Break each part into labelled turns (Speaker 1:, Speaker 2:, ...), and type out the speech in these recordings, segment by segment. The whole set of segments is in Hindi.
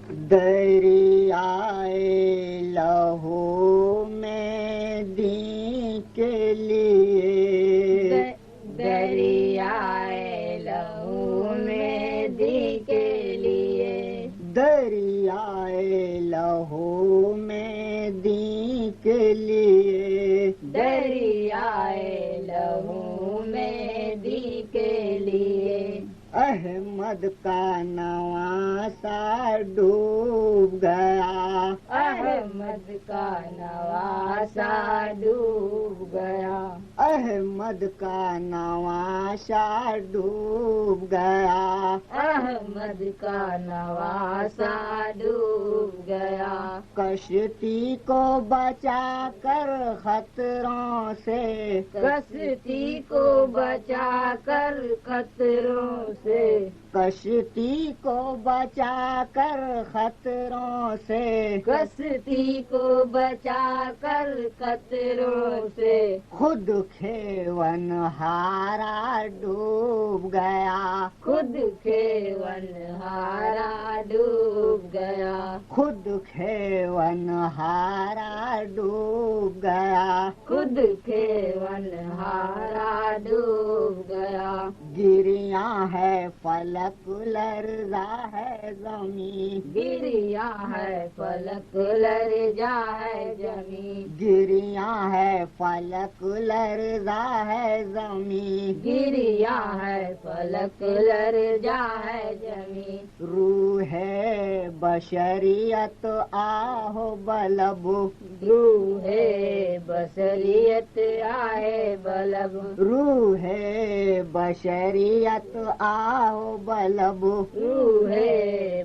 Speaker 1: दरियाए लहू में दी के लिए,
Speaker 2: दरियाए लहू में दी के लिए,
Speaker 1: दरियाए लहू में दी के लिए,
Speaker 2: दरियाए लहू में दी के लिए।
Speaker 1: अहमद का नवासा डूब गया,
Speaker 2: अहमद का नवासा डूब गया,
Speaker 1: अहमद का नवासा डूब गया,
Speaker 2: अहमद का नवासा डूब गया।
Speaker 1: कश्ती को बचा कर खतरों से,
Speaker 2: कश्ती को बचा कर खतरों से,
Speaker 1: कश्ती को बचा कर खतरों से,
Speaker 2: कश्ती को बचा कर खतरों से,
Speaker 1: खुद खेवन हारा डूब गया,
Speaker 2: खुद खेवन हारा डूब गया,
Speaker 1: खुद खेवन हारा डूब गया,
Speaker 2: खुद खेवन हारा डूब गया।
Speaker 1: गिरिया है फलक लर्जा है जमीन,
Speaker 2: गिरिया है फलक लर्जा है जमीन,
Speaker 1: गिरिया है फलक लर्जा है जमीन,
Speaker 2: गिरिया है फलक लर्जा है जमीन।
Speaker 1: रूह बशरियत आहो बलब,
Speaker 2: रूह बसरियत आए बलब,
Speaker 1: रूह बशरियत आओ बलब,
Speaker 2: रूह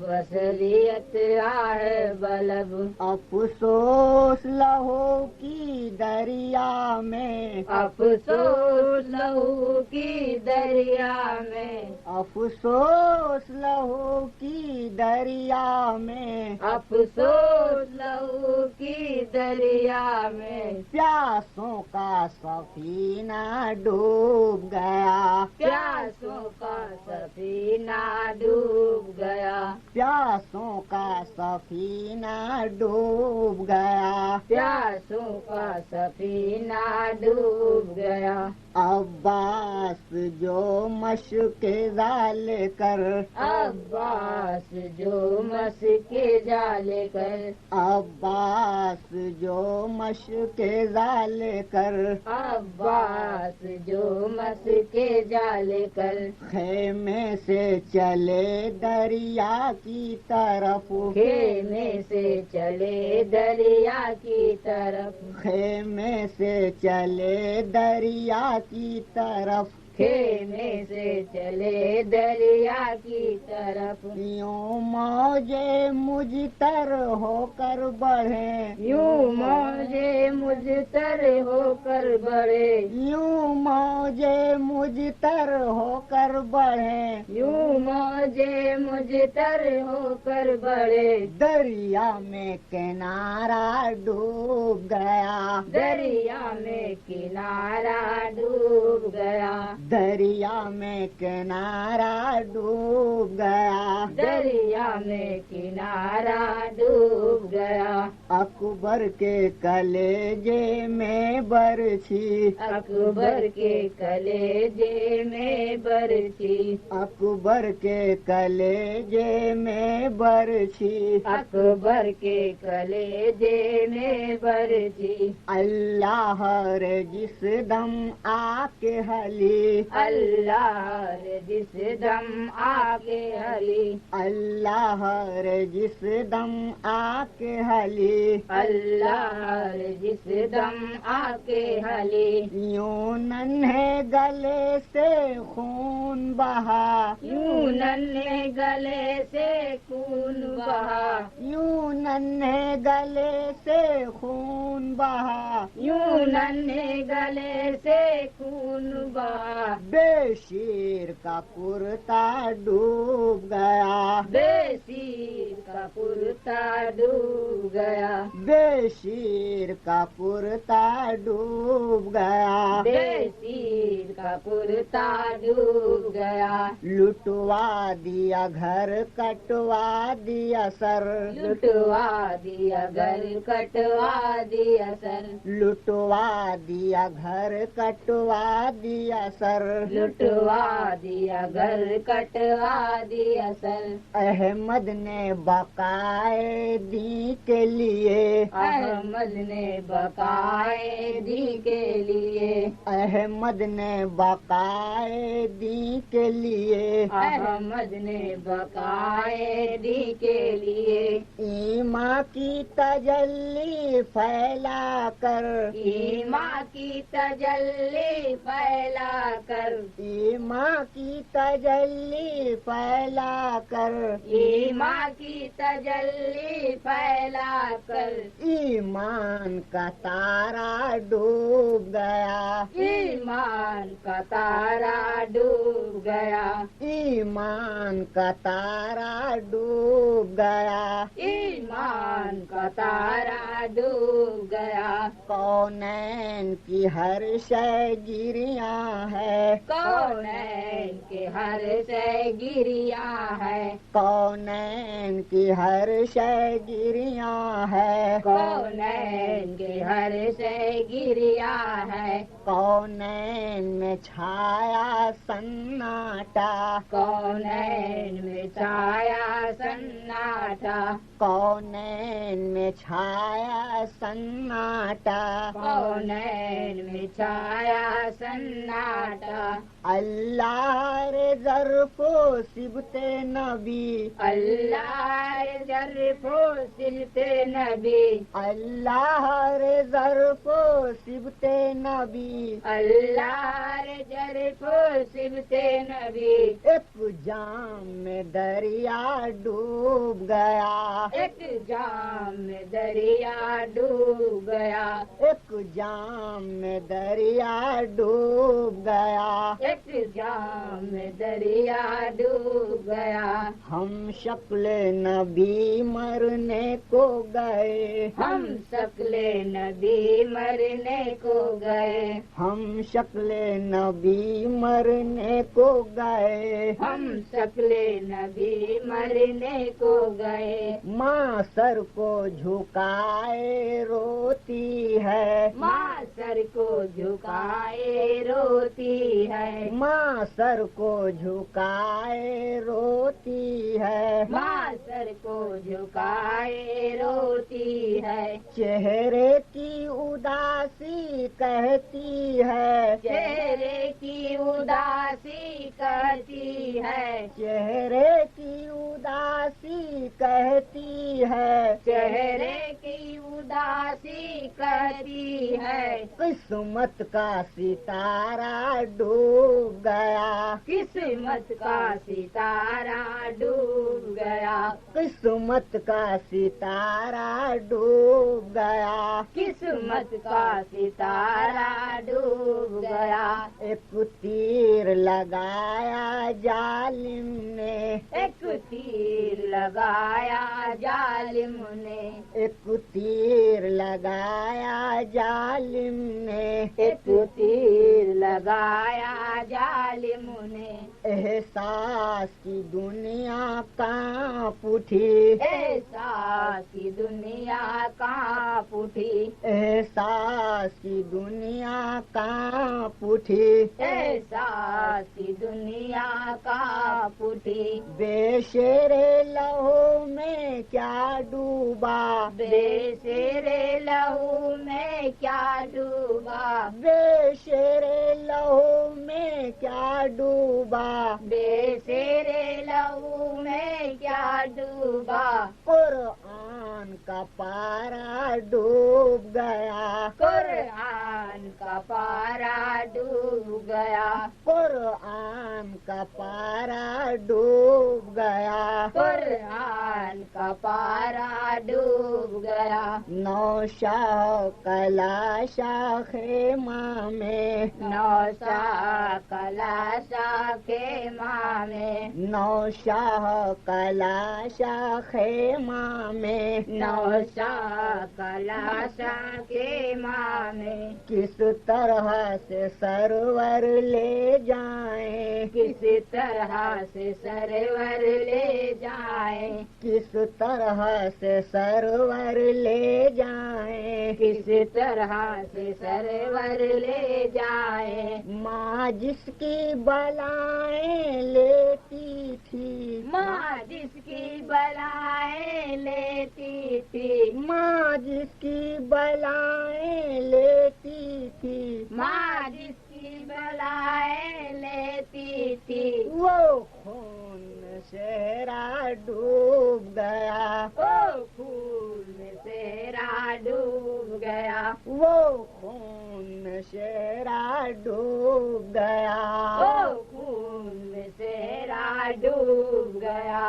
Speaker 2: बसरियत आए बलब।
Speaker 1: अफसोस लहू की दरिया में,
Speaker 2: अफसोस लहू की दरिया में,
Speaker 1: अफसोस लहू की दरिया में,
Speaker 2: अफसोस लहू की दरिया में।
Speaker 1: प्यासों का सफीना डूब गया,
Speaker 2: प्यासों का सफीना डूब गया,
Speaker 1: प्यासों का सफीना डूब गया,
Speaker 2: प्यासों का सफीना डूब गया।
Speaker 1: अब्बास जो मशके जाल कर,
Speaker 2: अब्बास जो मस्के जाले कर,
Speaker 1: अब्बास जो मशके जाल कर,
Speaker 2: अब्बास जो मस्के जाले कर।
Speaker 1: खेमे से चले दरिया की तरफ,
Speaker 2: खेमे से चले दरिया की तरफ,
Speaker 1: खेमे से चले दरिया की तरफ,
Speaker 2: खेमे से चले दरिया की तरफ।
Speaker 1: यूं मौजे मुझतर होकर बढ़े,
Speaker 2: यूं मौजे मुझतर होकर बढ़े,
Speaker 1: यूं मौजे मुझतर होकर बढ़े,
Speaker 2: यूं मौजे मुझतर होकर बढ़े।
Speaker 1: दरिया में किनारा डूब गया,
Speaker 2: दरिया में किनारा डूब गया,
Speaker 1: दरिया में किनारा डूब गया,
Speaker 2: दरिया में किनारा डूब गया।
Speaker 1: अकबर के कलेजे में बरछी,
Speaker 2: अकबर के कलेजे में बरछी,
Speaker 1: अकबर के कलेजे में बरछी,
Speaker 2: अकबर के कलेजे में बरछी।
Speaker 1: अल्लाह रे जिस दम आके हली,
Speaker 2: अल्लाह रे जिस दम आके हली,
Speaker 1: अल्लाह रे जिस दम आके हली,
Speaker 2: अल्लाह रे जिस दम आके हली।
Speaker 1: यूं नन्हे गले से खून बहा,
Speaker 2: यूं नन्हे गले से खून बहा,
Speaker 1: यूं नन्हे गले से खून बहा,
Speaker 2: यूं नन्हे गले से खून बहा।
Speaker 1: बेशीर का कुर्ता डूब गया,
Speaker 2: बेसीर का कुर्ता कुर्ता डूब गया,
Speaker 1: बेशीर का कुर्ता डूब गया,
Speaker 2: बेशीर का कुर्ता डूब गया,
Speaker 1: लुटवा दिया घर कटवा दिया सर,
Speaker 2: लुटवा दिया घर कटवा दिया सर,
Speaker 1: लुटवा दिया घर कटवा दिया सर,
Speaker 2: लुटवा दिया घर कटवा दिया सर,
Speaker 1: अहमद ने बकायदी के लिए,
Speaker 2: अहमद ने बकायदी के लिए,
Speaker 1: अहमद ने बकायदी के लिए,
Speaker 2: अहमद ने बकायदी के लिए,
Speaker 1: ईमा की तजल्ली फैला कर,
Speaker 2: ईमा की तजल्ली फैला कर,
Speaker 1: ईमा की तजल्ली फैला कर,
Speaker 2: ईमा की तजल्ली फैला कर,
Speaker 1: ईमान का तारा डूब गया,
Speaker 2: ईमान का तारा डूब गया,
Speaker 1: ईमान का तारा डूब गया,
Speaker 2: ईमान का तारा डूब गया,
Speaker 1: कौनैन की हर शय गिरियां है,
Speaker 2: कौनैन के हर से गिरिया है,
Speaker 1: कौनैन की हर शय गिरियां है,
Speaker 2: कौनैन के हर से गिरिया है,
Speaker 1: कौनैन में छाया सन्नाटा,
Speaker 2: कौनैन में छाया सन्नाटा,
Speaker 1: कौनैन में छाया सन्नाटा,
Speaker 2: कौनैन में छाया सन्नाटा,
Speaker 1: अल्लाह रे ज़र्फ़ो सिबते नबी,
Speaker 2: अल्लाह जरफो सिलते नबी,
Speaker 1: अल्लाह रे ज़र्फ़ो सिबते नबी,
Speaker 2: अल्लाह जरफो सिलते नबी,
Speaker 1: एक जाम में दरिया डूब गया,
Speaker 2: एक जाम में दरिया डूब गया,
Speaker 1: एक जाम में दरिया डूब गया,
Speaker 2: एक जाम में दरिया डूब गया,
Speaker 1: हम शक्ल नबी मरने को गए,
Speaker 2: हम शक्ले नबी मरने को गए,
Speaker 1: हम शक्ल नबी मरने को गए,
Speaker 2: हम शक्ले नबी मरने को गए,
Speaker 1: माँ सर को झुकाए रोती है,
Speaker 2: माँ सर को झुकाए रोती है,
Speaker 1: माँ सर को झुकाए रोती है,
Speaker 2: माँ सर को झुकाए रोती है,
Speaker 1: चेहरे की उदासी कहती है,
Speaker 2: चेहरे की उदासी कहती है,
Speaker 1: चेहरे की उदासी कहती है,
Speaker 2: चेहरे की उदासी कहती है,
Speaker 1: किस्मत का सितारा डूब गया,
Speaker 2: किस्मत का सितारा डूब गया,
Speaker 1: किस्मत का सितारा डूब गया,
Speaker 2: किस्मत का सितारा डूब गया,
Speaker 1: एक तीर लगाया जालिम ने,
Speaker 2: एक तीर लगाया जालिम ने,
Speaker 1: एक तीर लगाया जालिम ने,
Speaker 2: एक तीर लगाया जालिम ने,
Speaker 1: एहसास की दुनिया कांप उठी,
Speaker 2: एहसास की दुनिया कांप उठी,
Speaker 1: एहसास की दुनिया कांप उठी,
Speaker 2: एहसास की दुनिया कांप उठी,
Speaker 1: बेशेरे लहू में क्या डूबा,
Speaker 2: बेसेरे लहू में क्या डूबा,
Speaker 1: बेशेरे लहू में क्या डूबा,
Speaker 2: बेसेरे लहू में क्या डूबा,
Speaker 1: कुरआन का पारा डूब गया,
Speaker 2: कुरआन का पारा डूब गया,
Speaker 1: कुरआन का पारा डूब गया,
Speaker 2: कुरआन का पारा डूब गया, गया।
Speaker 1: नौशाह कलाशा खेमा में,
Speaker 2: नौशाह कलाशा खेमा में,
Speaker 1: नौशाह कलाशा खेमा में,
Speaker 2: नौशाह कलाशा खेमा में।
Speaker 1: किस तरह से सरवर ले जाएं,
Speaker 2: किस तरह से सरवर ले जाए,
Speaker 1: किस तरह से सरवर ले जाएं,
Speaker 2: किस तरह से सरवर ले जाए।
Speaker 1: माँ जिसकी बलाएं लेती थी,
Speaker 2: माँ जिसकी बलाएं लेती थी,
Speaker 1: माँ जिसकी बलाएं लेती थी,
Speaker 2: माँ जिसकी बलाएं लेती थी,
Speaker 1: वो खून सेहरा डूब गया,
Speaker 2: ओ खून में सेहरा डूब गया,
Speaker 1: वो खून सेहरा डूब गया।
Speaker 2: ओ खून में सेहरा डूब गया।